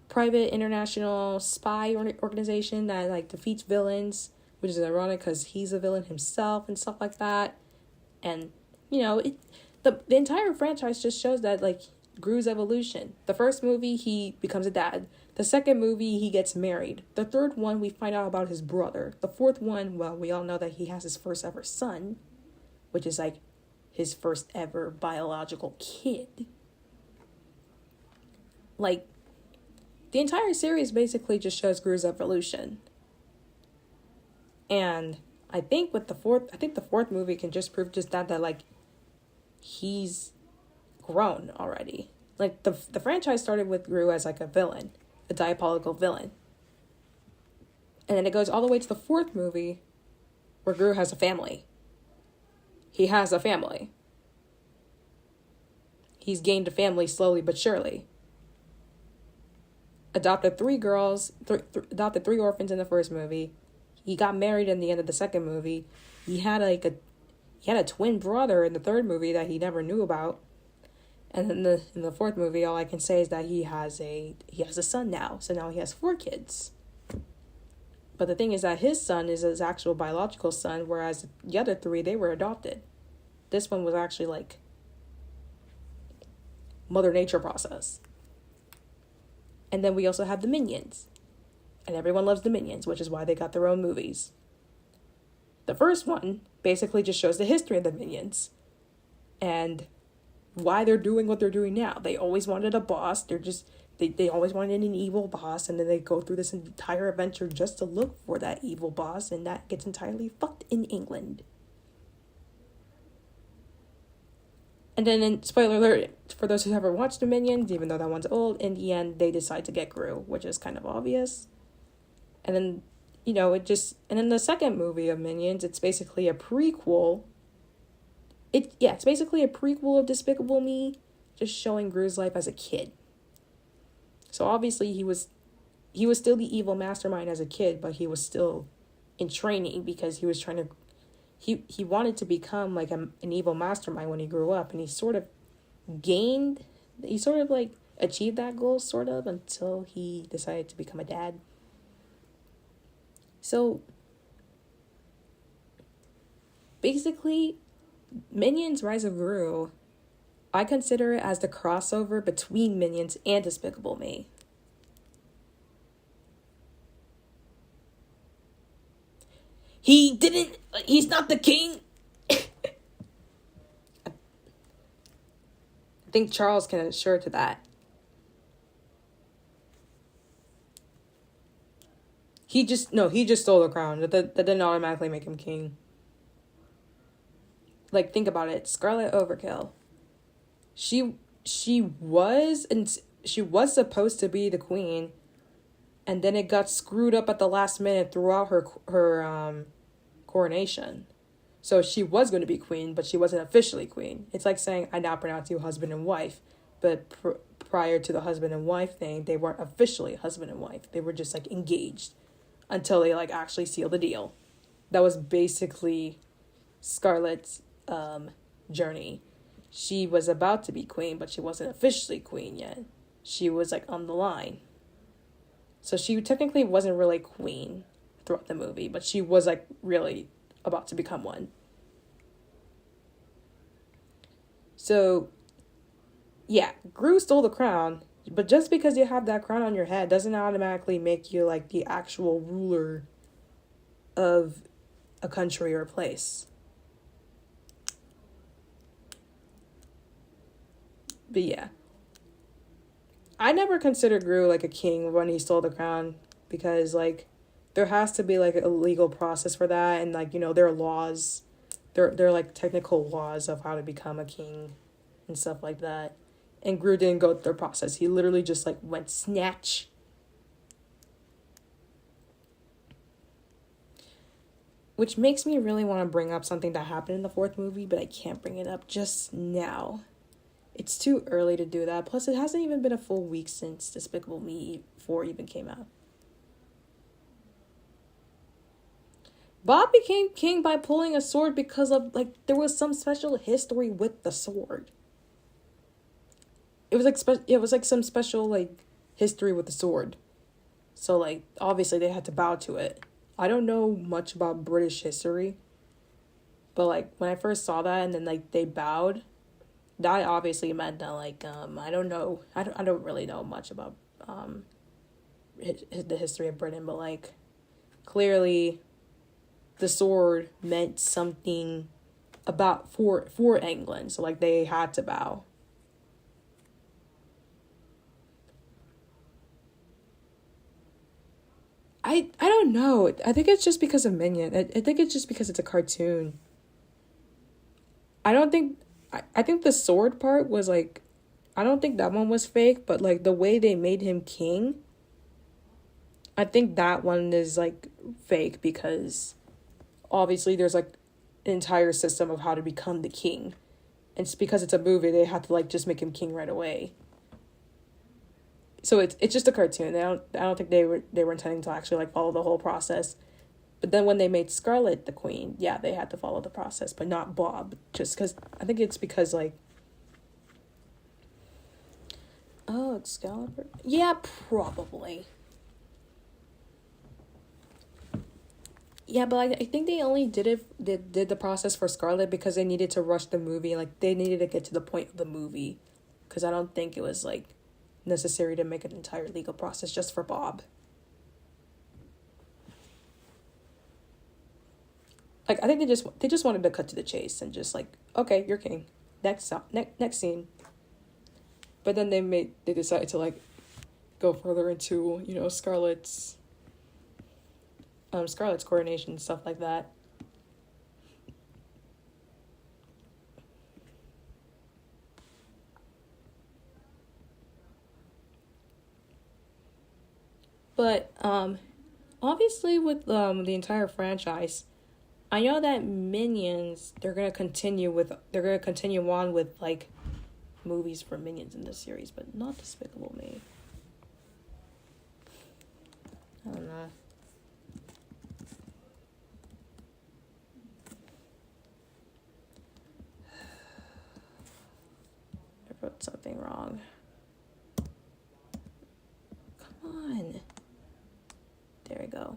private international spy organization that like defeats villains, which is ironic because he's a villain himself and stuff like that. And the entire franchise just shows that like Gru's evolution. The first movie, he becomes a dad. The second movie, he gets married. The third one, we find out about his brother. The fourth one, well, we all know that he has his first ever son, which is like his first ever biological kid. Like, the entire series basically just shows Gru's evolution. And I think the fourth movie can just prove just that like he's grown already. Like the franchise started with Gru as like a villain, a diabolical villain. And then it goes all the way to the fourth movie where Gru has a family. He has a family. He's gained a family slowly but surely. Adopted 3 girls, adopted 3 orphans in the first movie. He got married in the end of the second movie. He had a twin brother in the third movie that he never knew about. And then in the fourth movie, all I can say is that he has a son now. So now he has 4 kids. But the thing is that his son is his actual biological son, whereas the other 3, they were adopted. This one was actually like Mother Nature process. And then we also have the Minions. And everyone loves the Minions, which is why they got their own movies. The first one basically just shows the history of the Minions. And why they're doing what they're doing now. They always wanted a boss. They always wanted an evil boss. And then they go through this entire adventure just to look for that evil boss. And that gets entirely fucked in England. And then, spoiler alert, for those who haven't watched the Minions, even though that one's old, in the end, they decide to get Gru, which is kind of obvious. And then, and then the second movie of Minions, it's basically a prequel. It's basically a prequel of Despicable Me, just showing Gru's life as a kid. So obviously he was still the evil mastermind as a kid, but he was still in training because he was trying to. He wanted to become like an evil mastermind when he grew up, and he sort of achieved that goal sort of until he decided to become a dad. So basically, Minions Rise of Gru, I consider it as the crossover between Minions and Despicable Me. He's not the king. I think Charles can assure to that. He just stole the crown. That didn't automatically make him king. Like, think about it. Scarlet Overkill. She was supposed to be the queen, and then it got screwed up at the last minute throughout her coronation. So she was going to be queen, but she wasn't officially queen. It's like saying, I now pronounce you husband and wife. But prior to the husband and wife thing, they weren't officially husband and wife. They were just like engaged until they like actually sealed the deal. That was basically Scarlet's journey. She was about to be queen, but she wasn't officially queen yet. She was like on the line. So she technically wasn't really queen throughout the movie, but she was like really about to become one. So, yeah, Gru stole the crown, but just because you have that crown on your head doesn't automatically make you like the actual ruler of a country or a place. But yeah, I never considered Gru like a king when he stole the crown, because like there has to be like a legal process for that, and like, there are laws, there are like technical laws of how to become a king and stuff like that. And Gru didn't go through the process. He literally just like went snatch. Which makes me really want to bring up something that happened in the fourth movie, but I can't bring it up just now. It's too early to do that. Plus, it hasn't even been a full week since Despicable Me 4 even came out. Bob became king by pulling a sword because of, like, there was some special history with the sword. It was like some special, like, history with the sword. So, like, obviously they had to bow to it. I don't know much about British history, but, like, when I first saw that and then, like, they bowed, that obviously meant that, like, I don't really know much about the history of Britain, but, like, clearly the sword meant something about for England, so, like, they had to bow. I don't know. I think it's just because of Minion. I think it's just because it's a cartoon. I think the sword part was, like, I don't think that one was fake, but, like, the way they made him king, I think that one is, like, fake because obviously there's like an entire system of how to become the king. And it's because it's a movie, they have to like just make him king right away. So it's just a cartoon. I don't think they were intending to actually like follow the whole process. But then when they made Scarlet the queen, yeah, they had to follow the process, but not Bob. Just because I think it's because like, oh, Excalibur. Yeah, probably. Yeah, but I think they only did the process for Scarlet because they needed to rush the movie. Like, they needed to get to the point of the movie. Because I don't think it was, like, necessary to make an entire legal process just for Bob. Like, I think they just wanted to cut to the chase and just, like, okay, you're king. Next scene. But then they decided to, like, go further into, you know, Scarlet's coronation, stuff like that. But obviously with the entire franchise, I know that Minions they're gonna continue on with like movies for Minions in this series, but not Despicable Me. I don't know. I wrote something wrong. Come on. There we go.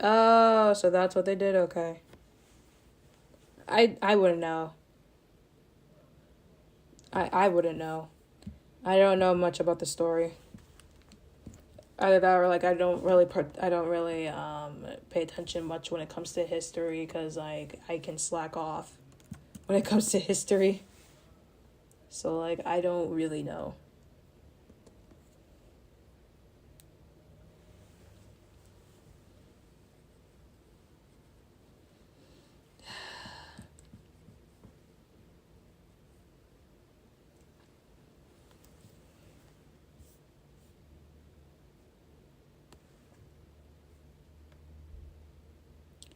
Oh, so that's what they did? Okay. I wouldn't know. I wouldn't know. I don't know much about the story. Either that or like I don't really pay attention much when it comes to history because like I can slack off when it comes to history. So like I don't really know.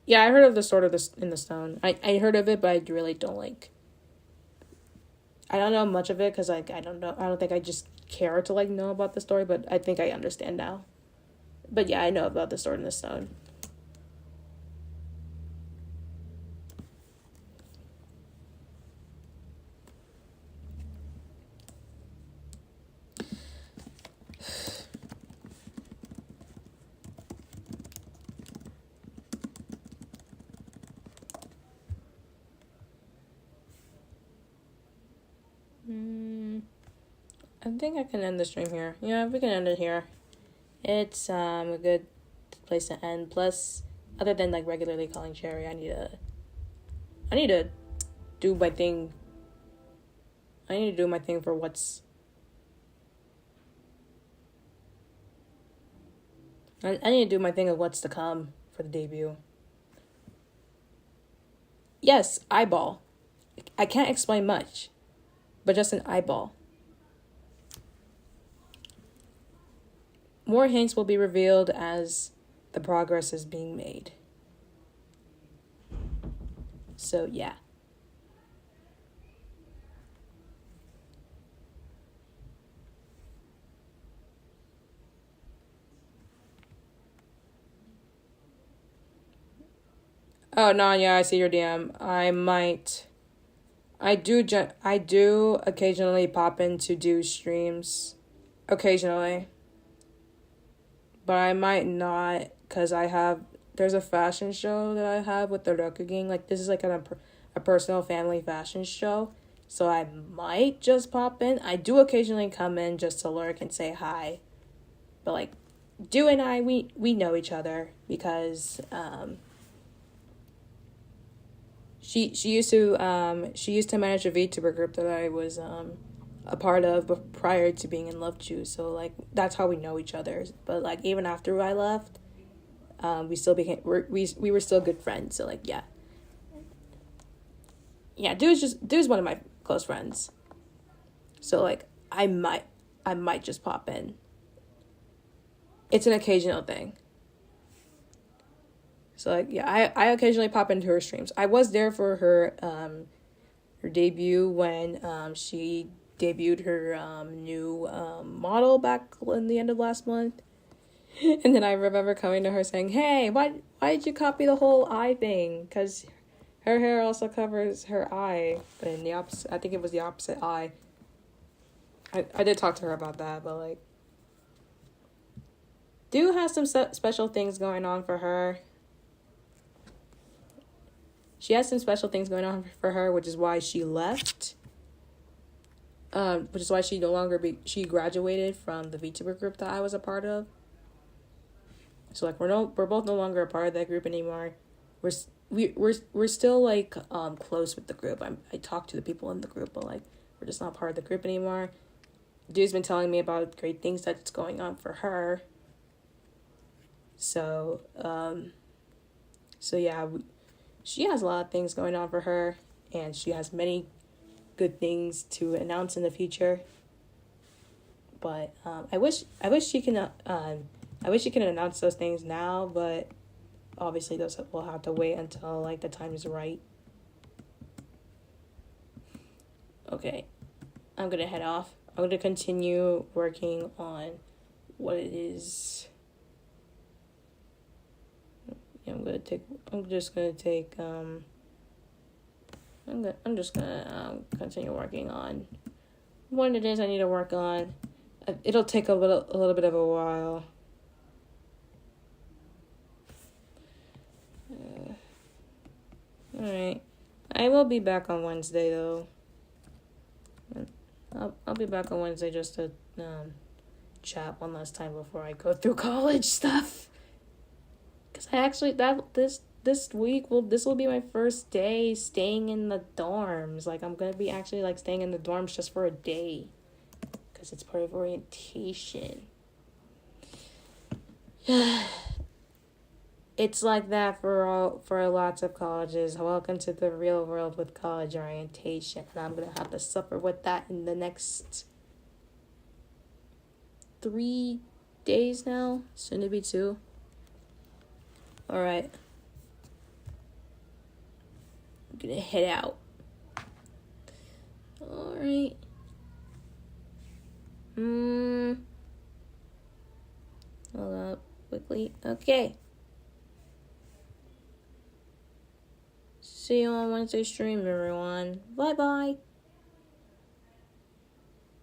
Yeah, I heard of the Sword of in the Stone. I heard of it, but I really don't like. I don't know much of it because like I don't know. I don't think I just care to like know about the story, but I think I understand now. But yeah, I know about the Sword in the Stone. I think I can end the stream here. Yeah, we can end it here. It's a good place to end. Plus, other than like regularly calling Cherry, I need to do my thing. I need to do my thing for what's. I need to do my thing of what's to come for the debut. Yes, eyeball. I can't explain much, but just an eyeball. More hints will be revealed as the progress is being made. So, yeah. Oh, no, yeah, I see your DM. I do occasionally pop in to do streams. Occasionally. But I might not, because there's a fashion show that I have with the Roku Gang. Like, this is like a personal family fashion show. So I might just pop in. I do occasionally come in just to lurk and say hi. But, like, Do and I, we know each other because, she used to manage a VTuber group that I was, a part of prior to being in Love-Chu, so like that's how we know each other. But like even after I left, we still became we were still good friends. So like yeah. yeah, dude's one of my close friends. So like I might just pop in. It's an occasional thing. So like yeah, I occasionally pop into her streams. I was there for her debut when she debuted her new model back in the end of last month. And then I remember coming to her saying, "Hey, why did you copy the whole eye thing? Because her hair also covers her eye, but in the opposite. I think it was the opposite eye." I did talk to her about that, but like, do have some special things going on for her. She has some special things going on for her, which is why she left. Which is why she no longer she graduated from the VTuber group that I was a part of. So like we're both no longer a part of that group anymore. We're still like close with the group. I talk to the people in the group, but like we're just not part of the group anymore. Dude's been telling me about great things that's going on for her. So yeah, she has a lot of things going on for her, and she has many good things to announce in the future. But I wish she can announce those things now, but obviously those will have to wait until like the time is right. Okay, I'm gonna head off. I'm gonna continue working on what it is. I'm just gonna continue working on what it is I need to work on. It'll take a little bit of a while. Alright. I will be back on Wednesday though. I'll be back on Wednesday just to chat one last time before I go through college stuff. Cause I actually this week this will be my first day staying in the dorms. Like I'm gonna be actually like staying in the dorms just for a day, cause it's part of orientation. It's like that for lots of colleges. Welcome to the real world with college orientation, and I'm gonna have to suffer with that in the next 3 days now, soon to be 2. All right, I'm gonna head out. All right. Hold up, quickly. Okay. See you on Wednesday stream, everyone. Bye-bye.